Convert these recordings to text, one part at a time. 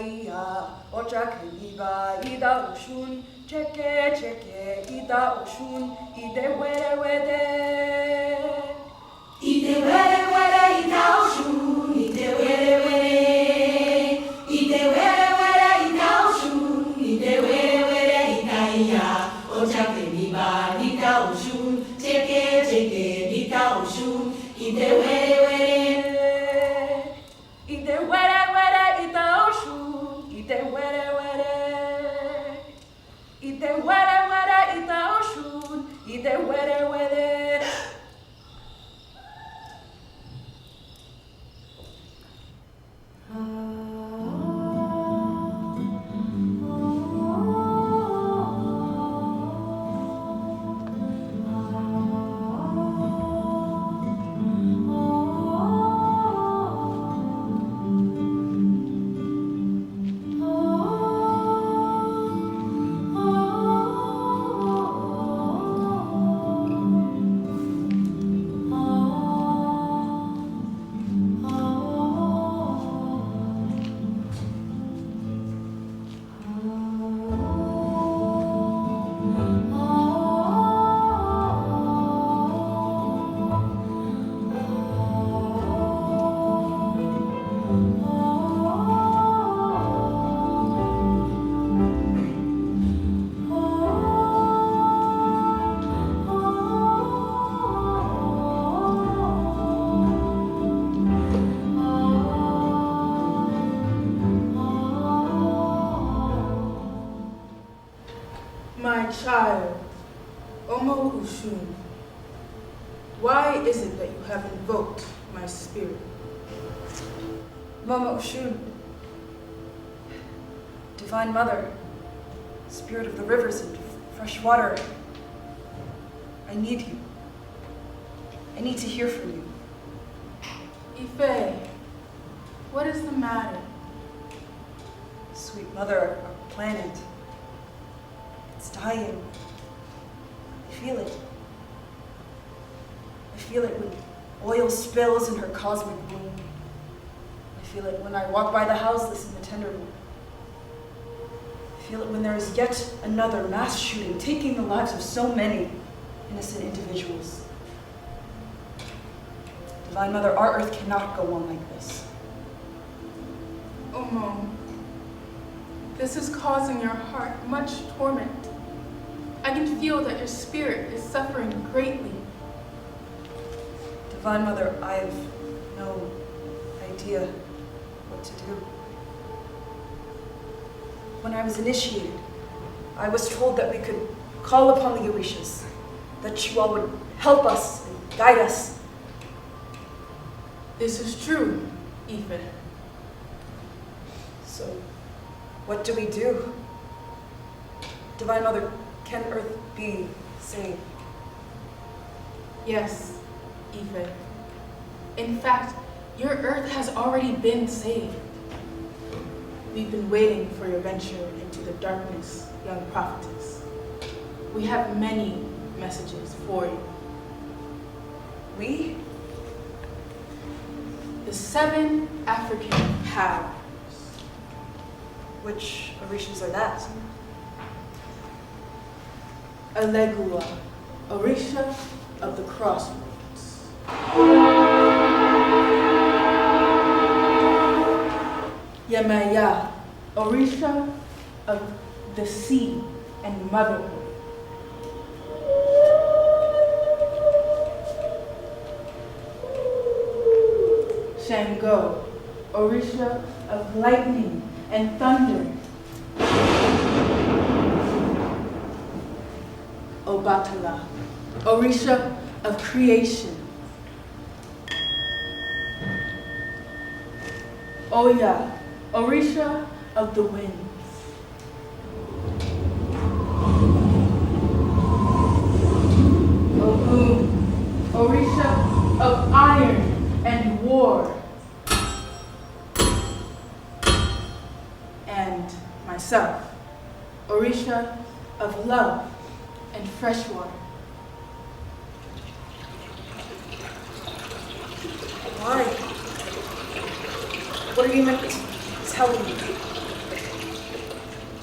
itaiya, ochakeniba, ida oshun, cheke cheke, ida oshun, ide were were. Ide were were, ida oshun, ide were were. Ide were were, ida oshun, ide were were, itaiya, ochakeniba, ida oshun, cheke cheke, ida oshun, ide were were. Ide were were, ida oshun, ide were were. Ide were were, ida oshun, ide were were. My child, Omo Ushun, why is it that you have invoked my spirit? Mama Oshun, Divine Mother, Spirit of the rivers and fresh water, I need you. I need to hear from you. Ife, what is the matter? Sweet Mother, our planet, it's dying. I feel it. I feel it when oil spills in her cosmic womb. I feel it when I walk by the houseless in the tender room. I feel it when there is yet another mass shooting taking the lives of so many innocent individuals. Divine Mother, our earth cannot go on like this. Omo, this is causing your heart much torment. I can feel that your spirit is suffering greatly. Divine Mother, I have no idea what to do. When I was initiated, I was told that we could call upon the Orishas, that you all would help us and guide us. This is true, Ife. So, what do we do? Divine Mother, can Earth be saved? Yes, Ife. In fact, your earth has already been saved. We've been waiting for your venture into the darkness, young prophetess. We have many messages for you. We? The 7 African powers. Which Orishas are that? Alegua, Orisha of the crossroads. Yemaya, Orisha of the sea and motherhood. Shango, Orisha of lightning and thunder. Obatala, Orisha of creation. Oya, Orisha of the winds. Ogun, Orisha of iron and war. And myself, Orisha of love and fresh water. Why? What are you meant to tell me?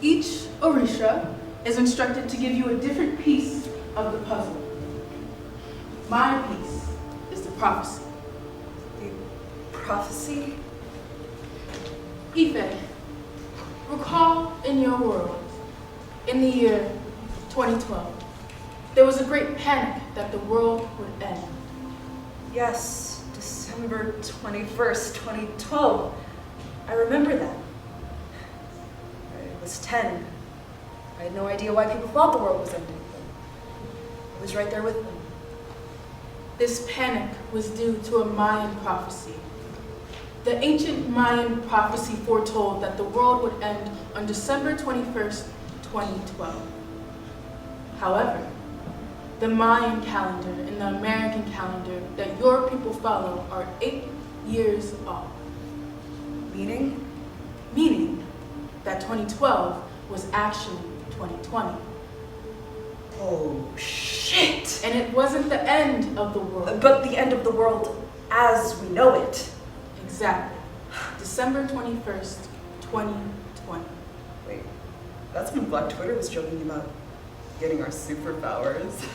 Each Orisha is instructed to give you a different piece of the puzzle. My piece is the prophecy. The prophecy? Ife, recall in your world, in the year 2012, there was a great panic that the world would end. Yes, December 21st, 2012. I remember that. I was 10. I had no idea why people thought the world was ending. I was right there with them. This panic was due to a Mayan prophecy. The ancient Mayan prophecy foretold that the world would end on December 21st, 2012. However, the Mayan calendar and the American calendar that your people follow are 8 years off. Meaning? Meaning that 2012 was actually 2020. Oh, shit! And it wasn't the end of the world. But the end of the world as we know it. Exactly. December 21st, 2020. Wait, that's when Black Twitter was joking about getting our superpowers.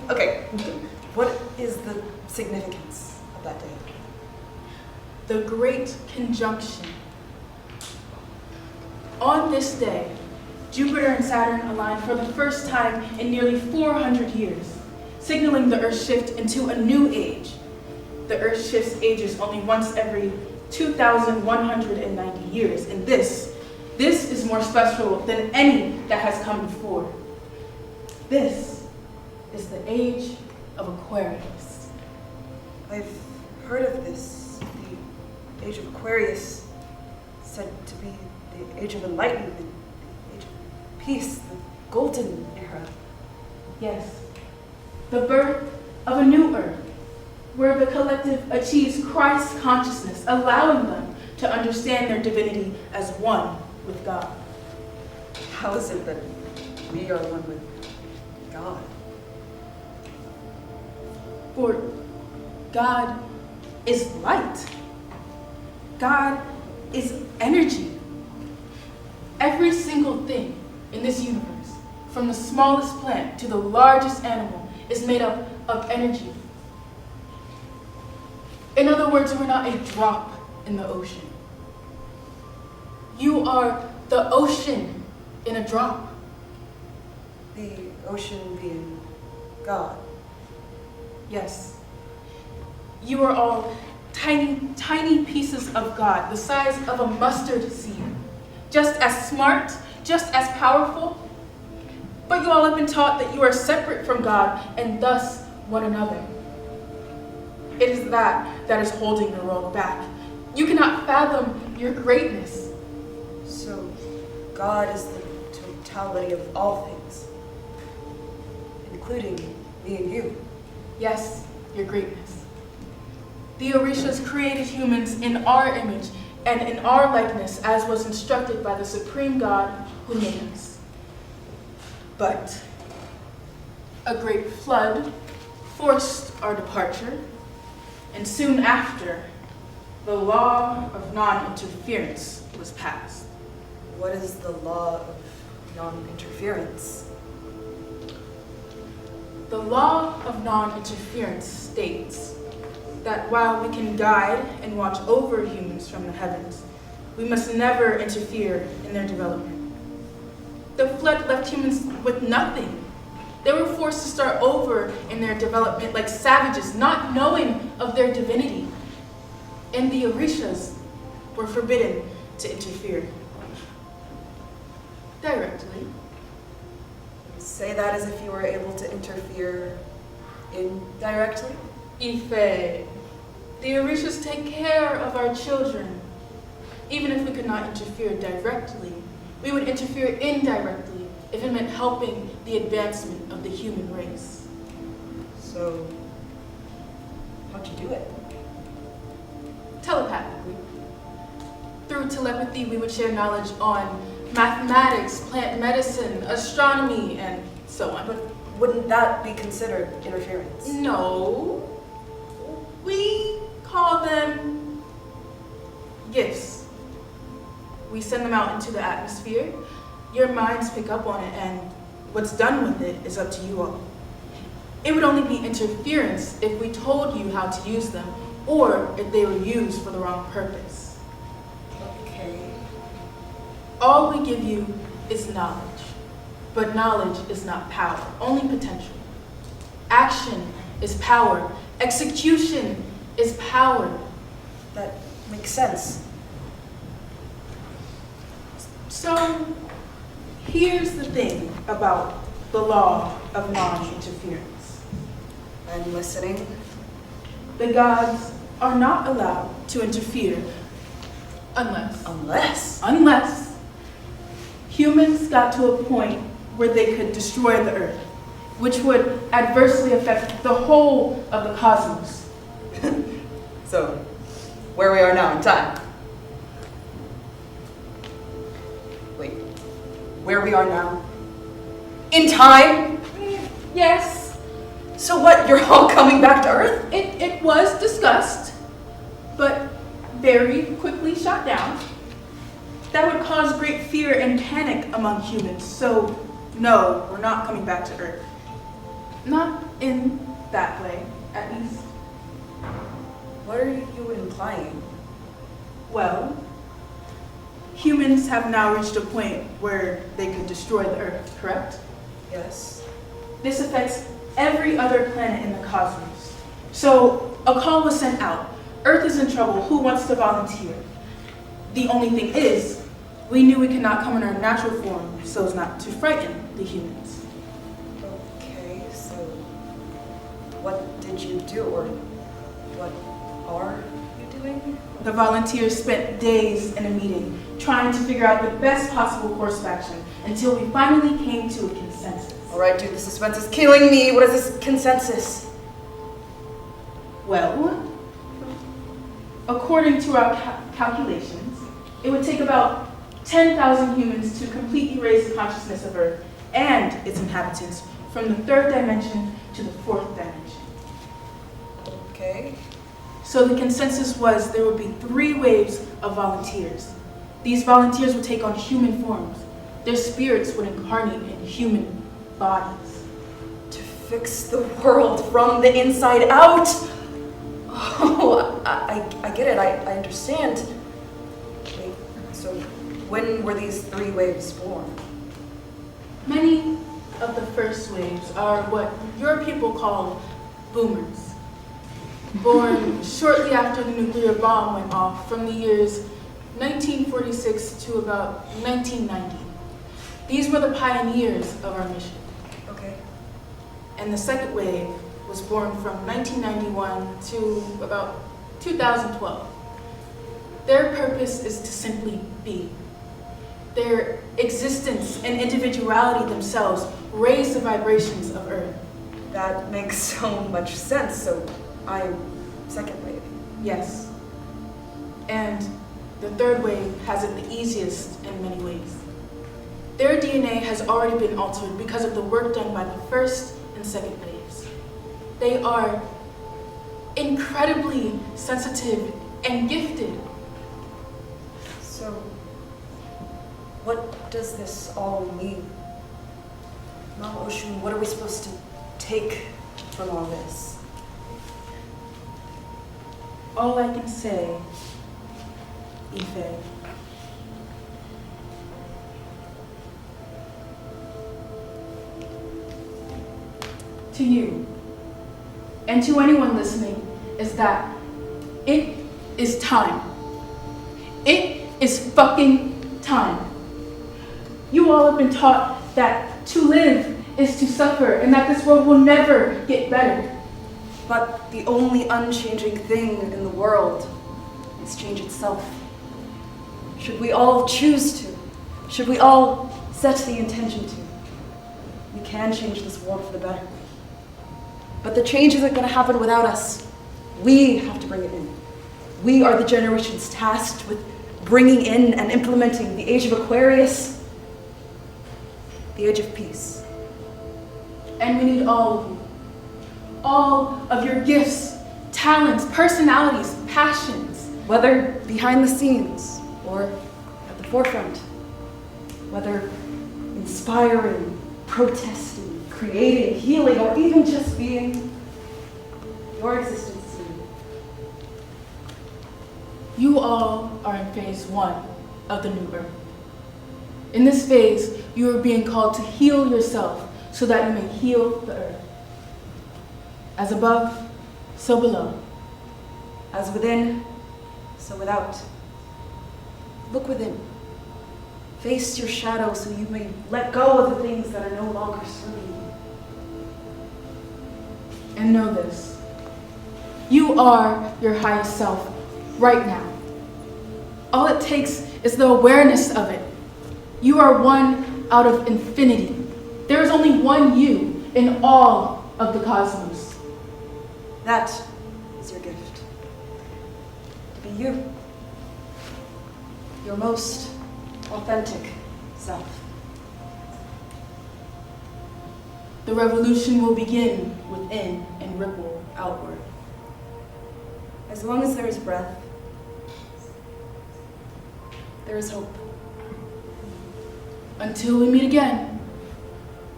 Okay, what is the significance of that day? The Great Conjunction. On this day, Jupiter and Saturn align for the first time in nearly 400 years, signaling the Earth's shift into a new age. The Earth shifts ages only once every 2,190 years, and this is more special than any that has come before. This is the age of Aquarius. I've heard of this. The age of Aquarius, said to be the age of enlightenment, the age of peace, the golden era. Yes, the birth of a new Earth, where the collective achieves Christ consciousness, allowing them to understand their divinity as one with God. How is it that we are one with God? For God is light. God is energy. Every single thing in this universe, from the smallest plant to the largest animal, is made up of energy. In other words, we're not a drop in the ocean. You are the ocean in a drop. The ocean being God. Yes. You are all tiny, tiny pieces of God, the size of a mustard seed. Just as smart, just as powerful. But you all have been taught that you are separate from God and thus one another. It is that is holding your world back. You cannot fathom your greatness. So, God is the totality of all things, including me and you. Yes, your greatness. The Orishas created humans in our image and in our likeness, as was instructed by the supreme God who made us. But a great flood forced our departure, and soon after, the law of non-interference was passed. What is the law of non-interference? The law of non-interference states that while we can guide and watch over humans from the heavens, we must never interfere in their development. The flood left humans with nothing. They were forced to start over in their development like savages, not knowing of their divinity. And the Orishas were forbidden to interfere. Directly. Say that as if you were able to interfere indirectly? Ife, the Orishas take care of our children. Even if we could not interfere directly, we would interfere indirectly if it meant helping the advancement of the human race. So, how'd you do it? Telepathically. Through telepathy, we would share knowledge on mathematics, plant medicine, astronomy, and so on. But wouldn't that be considered interference? No. We call them gifts. We send them out into the atmosphere, Your minds pick up on it, and what's done with it is up to you all. It would only be interference if we told you how to use them, or if they were used for the wrong purpose. Okay. All we give you is knowledge, but knowledge is not power, only potential. Action is power. Execution is power. That makes sense. So, here's the thing about the law of non-interference. I'm listening. The gods are not allowed to interfere unless humans got to a point where they could destroy the earth, which would adversely affect the whole of the cosmos. So, where we are now in time. Wait, where we are now? In time? Yes, So what, you're all coming back to Earth? it was discussed, but very quickly shot down. That would cause great fear and panic among humans, so no, we're not coming back to Earth. Not in that way, at least. What are you implying? Well, humans have now reached a point where they could destroy the Earth, correct? Yes. This affects every other planet in the cosmos. So a call was sent out. Earth is in trouble. Who wants to volunteer? The only thing is, we knew we could not come in our natural form so as not to frighten the humans. Okay, so what did you do, or what are you doing? The volunteers spent days in a meeting trying to figure out the best possible course of action until we finally came to a consensus. All right, dude, the suspense is killing me. What is this consensus? Well, according to our calculations, it would take about 10,000 humans to completely raise the consciousness of Earth and its inhabitants from the third dimension to the fourth dimension. Okay. So the consensus was there would be 3 waves of volunteers. These volunteers would take on human forms. Their spirits would incarnate in human bodies. To fix the world from the inside out. Oh, I get it. I understand. Wait, so when were these 3 waves born? Many of the first waves are what your people call boomers. Born shortly after the nuclear bomb went off from the years 1946 to about 1990. These were the pioneers of our mission. Okay. And the second wave was born from 1991 to about 2012. Their purpose is to simply be. Their existence and individuality themselves raise the vibrations of Earth. That makes so much sense. So I'm second wave. Yes. And the third wave has it the easiest in many ways. Their DNA has already been altered because of the work done by the first and second waves. They are incredibly sensitive and gifted. So what does this all mean? Mama Oshun, what are we supposed to take from all this? All I can say, Ife, to you and to anyone listening is that it is time. It is fucking time. You all have been taught that to live is to suffer and that this world will never get better. But the only unchanging thing in the world is change itself. Should we all choose to? Should we all set the intention to? We can change this world for the better. But the change isn't going to happen without us. We have to bring it in. We are the generations tasked with bringing in and implementing the age of Aquarius, the age of peace. And we need all of you. All of your gifts, talents, personalities, passions. Whether behind the scenes or at the forefront. Whether inspiring, protesting, creating, healing, or even just being. Your existence is needed. You all are in phase 1 of the new earth. In this phase, you are being called to heal yourself so that you may heal the earth. As above, so below. As within, so without. Look within. Face your shadow so you may let go of the things that are no longer serving you. And know this. You are your highest self right now. All it takes is the awareness of it. You are one out of infinity. There is only one you in all of the cosmos. That is your gift. To be you. Your most authentic self. The revolution will begin within and ripple outward. As long as there is breath, there is hope. Until we meet again,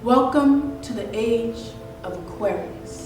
welcome to the age of Aquarius.